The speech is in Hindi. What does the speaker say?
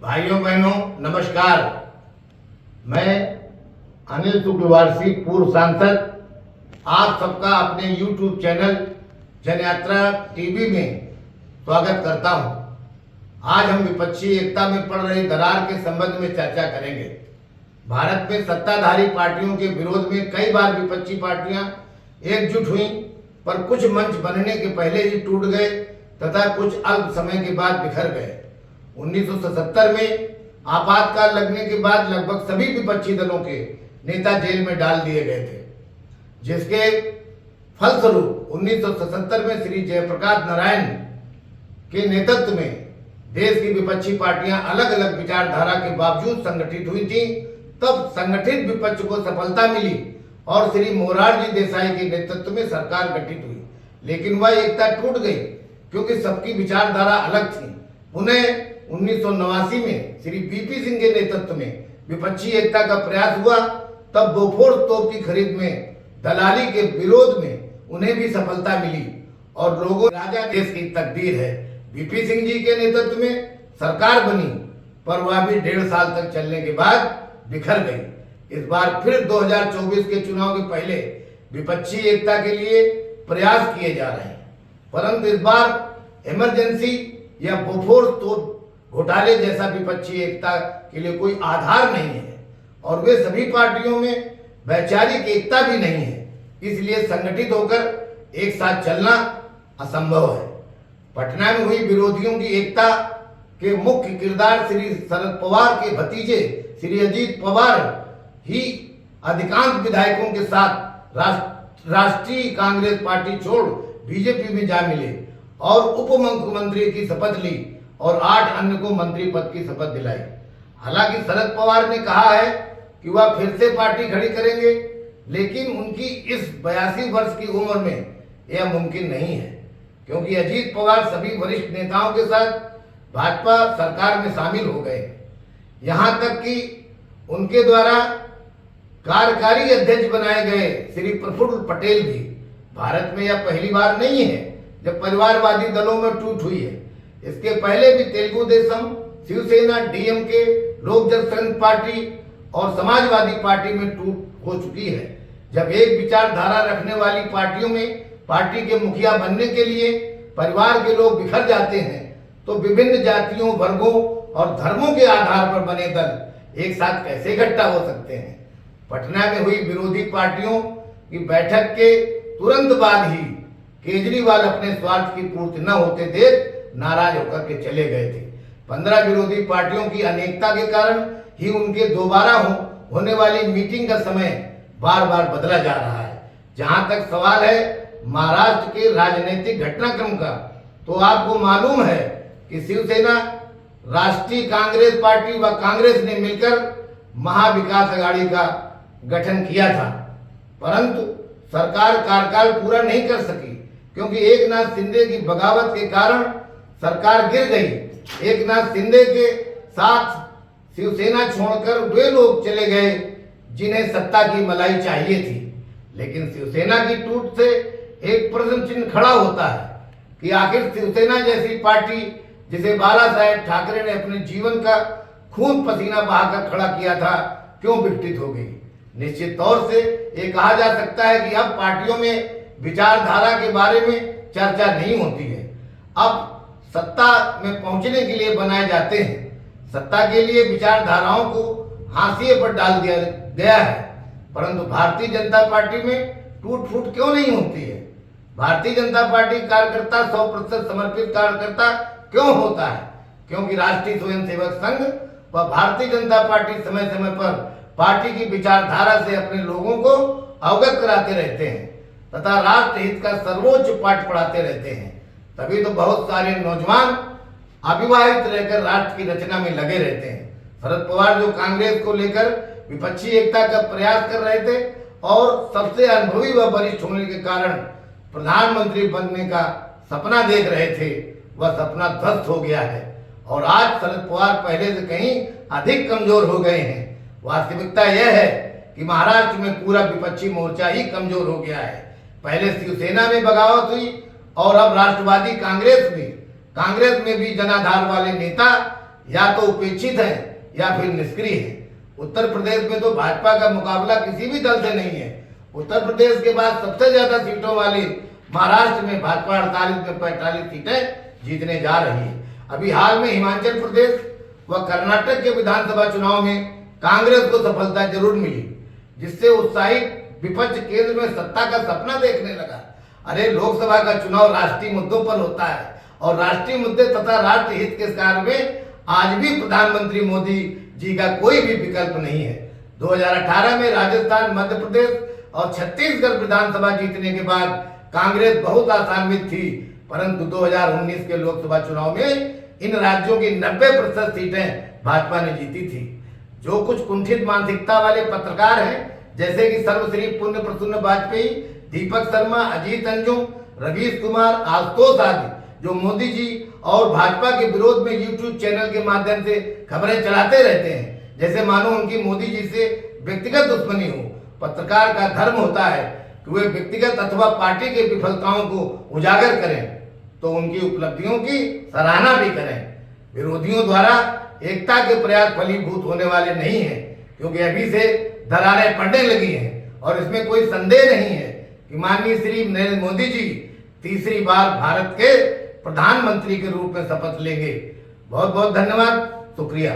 भाइयों बहनों नमस्कार। मैं अनिल शुक्लवारसी, पूर्व सांसद, आप सबका अपने YouTube चैनल जनयात्रा टीवी में स्वागत करता हूं। आज हम विपक्षी एकता में पड़ रही दरार के संबंध में चर्चा करेंगे। भारत में सत्ताधारी पार्टियों के विरोध में कई बार विपक्षी पार्टियां एकजुट हुई, पर कुछ मंच बनने के पहले ही टूट गए तथा कुछ अल्प समय के बाद बिखर गए। 1977 में आपातकाल लगने के बाद लगभग सभी विपक्षी दलों के नेता जेल में डाल दिए गए थे, जिसके फलस्वरूप 1977 में श्री जयप्रकाश नारायण के नेतृत्व में देश की विपक्षी पार्टियां अलग अलग विचारधारा के बावजूद संगठित हुई थी। तब संगठित विपक्ष को सफलता मिली और श्री मोरारजी देसाई के नेतृत्व में सरकार गठित हुई, लेकिन वह एकता टूट गई क्योंकि सबकी विचारधारा अलग थी। पुनः 1989 में श्री बीपी सिंह के नेतृत्व में विपक्षी एकता का प्रयास हुआ। तब बोफोर्स तोप की खरीद में दलाली के विरोध में उन्हें भी सफलता मिली और लोगों राजा देश की तकदीर है। बीपी सिंह जी के नेतृत्व में सरकार बनी, पर वह भी 1.5 साल तक चलने के बाद बिखर गई। इस बार फिर 2024 के चुनाव के पहले विपक्षी एकता के लिए प्रयास किए जा रहे हैं, परंतु इस बार इमरजेंसी या बोफोर्स तोप घोटाले जैसा विपक्षी एकता के लिए कोई आधार नहीं है और वे सभी पार्टियों में वैचारिक एकता भी नहीं है, इसलिए संगठित होकर एक साथ चलना असंभव है। पटना में हुई विरोधियों की एकता के मुख्य किरदार श्री शरद पवार के भतीजे श्री अजीत पवार ही अधिकांश विधायकों के साथ राष्ट्रीय कांग्रेस पार्टी छोड़ बीजेपी में जा मिले और उप मुख्यमंत्री की शपथ ली और 8 अन्य को मंत्री पद की शपथ दिलाई। हालांकि शरद पवार ने कहा है कि वह फिर से पार्टी खड़ी करेंगे, लेकिन उनकी इस 82 वर्ष की उम्र में यह मुमकिन नहीं है, क्योंकि अजीत पवार सभी वरिष्ठ नेताओं के साथ भाजपा सरकार में शामिल हो गए। यहां तक कि उनके द्वारा कार्यकारी अध्यक्ष बनाए गए श्री प्रफुल्ल पटेल भी। भारत में यह पहली बार नहीं है जब परिवारवादी दलों में टूट हुई है। इसके पहले भी तेलुगु देशम, शिवसेना, डीएमके, लोक जनशक्ति पार्टी और समाजवादी पार्टी में टूट हो चुकी है। जब एक विचारधारा रखने वाली पार्टियों में पार्टी के मुखिया बनने के लिए परिवार के लोग बिखर जाते हैं, तो विभिन्न जातियों, वर्गों और धर्मों के आधार पर बने दल एक साथ कैसे इकट्ठा हो सकते हैं। पटना में हुई विरोधी पार्टियों की बैठक के तुरंत बाद ही केजरीवाल अपने स्वार्थ की पूर्ति न होते देख नाराज होकर के चले गए थे। 15 विरोधी पार्टियों की अनेकता के कारण ही उनके दोबारा होने वाली मीटिंग का समय बार बार बदला जा रहा है। जहां तक सवाल है महाराष्ट्र के राजनीतिक घटनाक्रम का, तो आपको मालूम है कि शिवसेना, राष्ट्रीय कांग्रेस पार्टी व कांग्रेस ने मिलकर महाविकास अघाड़ी का गठन किया था, परंतु सरकार कार्यकाल पूरा नहीं कर सकी क्योंकि एकनाथ शिंदे की बगावत के कारण सरकार गिर गई। एकनाथ शिंदे के साथ शिवसेना छोड़कर वे लोग चले गए जिन्हें सत्ता की मलाई चाहिए थी, लेकिन शिवसेना की टूट से एक प्रश्न चिन्ह खड़ा होता है कि आखिर शिवसेना जैसी पार्टी जिसे बाला साहेब ठाकरे ने अपने जीवन का खून पसीना बहाकर खड़ा किया था, क्यों विघटित हो गई। निश्चित तौर से ये कहा जा सकता है कि अब पार्टियों में विचारधारा के बारे में चर्चा नहीं होती है, अब सत्ता में पहुंचने के लिए बनाए जाते हैं। सत्ता के लिए विचारधाराओं को हाशिए पर डाल दिया गया है, परंतु भारतीय जनता पार्टी में टूट फूट क्यों नहीं होती है। भारतीय जनता पार्टी कार्यकर्ता 100% समर्पित कार्यकर्ता क्यों होता है, क्योंकि राष्ट्रीय स्वयंसेवक संघ व भारतीय जनता पार्टी समय समय पर पार्टी की विचारधारा से अपने लोगों को अवगत कराते रहते हैं तथा राष्ट्र हित का सर्वोच्च पाठ पढ़ाते रहते हैं। तभी तो बहुत सारे नौजवान अविवाहित रहकर राष्ट्र की रचना में लगे रहते हैं। शरद पवार जो कांग्रेस को लेकर विपक्षी एकता का प्रयास कर रहे थे और सबसे अनुभवी व वरिष्ठ होने के कारण प्रधानमंत्री बनने का सपना देख रहे थे, वह सपना ध्वस्त हो गया है और आज शरद पवार पहले से कहीं अधिक कमजोर हो गए हैं। वास्तविकता यह है कि महाराष्ट्र में पूरा विपक्षी मोर्चा ही कमजोर हो गया है। पहले शिवसेना में बगावत हुई और अब राष्ट्रवादी कांग्रेस में भी जनाधार वाले नेता या तो उपेक्षित हैं या फिर निष्क्रिय हैं। उत्तर प्रदेश में तो भाजपा का मुकाबला किसी भी दल से नहीं है। उत्तर प्रदेश के बाद सबसे ज्यादा सीटों वाली महाराष्ट्र में भाजपा 48 में 45 सीटें जीतने जा रही है। अभी हाल में हिमाचल प्रदेश व कर्नाटक के विधानसभा चुनाव में कांग्रेस को सफलता जरूर मिली, जिससे उत्साहित विपक्ष केंद्र में सत्ता का सपना देखने लगा। अरे लोकसभा का चुनाव राष्ट्रीय मुद्दों पर होता है और राष्ट्रीय मुद्दे तथा राष्ट्र हित के कार्य में आज भी प्रधानमंत्री मोदी जी का कोई भी विकल्प नहीं है। 2018 में राजस्थान, मध्य प्रदेश और छत्तीसगढ़ विधानसभा जीतने के बाद कांग्रेस बहुत आशान्वित थी, परंतु 2019 के लोकसभा चुनाव में इन राज्यों की 90% सीटें भाजपा ने जीती थी। जो कुछ कुंठित मानसिकता वाले पत्रकार हैं, जैसे कि सर्वश्री पुण्य प्रसून वाजपेयी, दीपक शर्मा, अजीत अंजुम, रवीश कुमार, आशुतोष आदि, जो मोदी जी और भाजपा के विरोध में यूट्यूब चैनल के माध्यम से खबरें चलाते रहते हैं, जैसे मानो उनकी मोदी जी से व्यक्तिगत दुश्मनी हो। पत्रकार का धर्म होता है कि वे व्यक्तिगत अथवा पार्टी की विफलताओं को उजागर करें तो उनकी उपलब्धियों की सराहना भी करें। विरोधियों द्वारा एकता के प्रयास फलीभूत होने वाले नहीं हैं, क्योंकि अभी से दरारें पड़ने लगी हैं और इसमें कोई संदेह नहीं है कि माननीय श्री नरेंद्र मोदी जी तीसरी बार भारत के प्रधानमंत्री के रूप में शपथ लेंगे। बहुत बहुत धन्यवाद, शुक्रिया।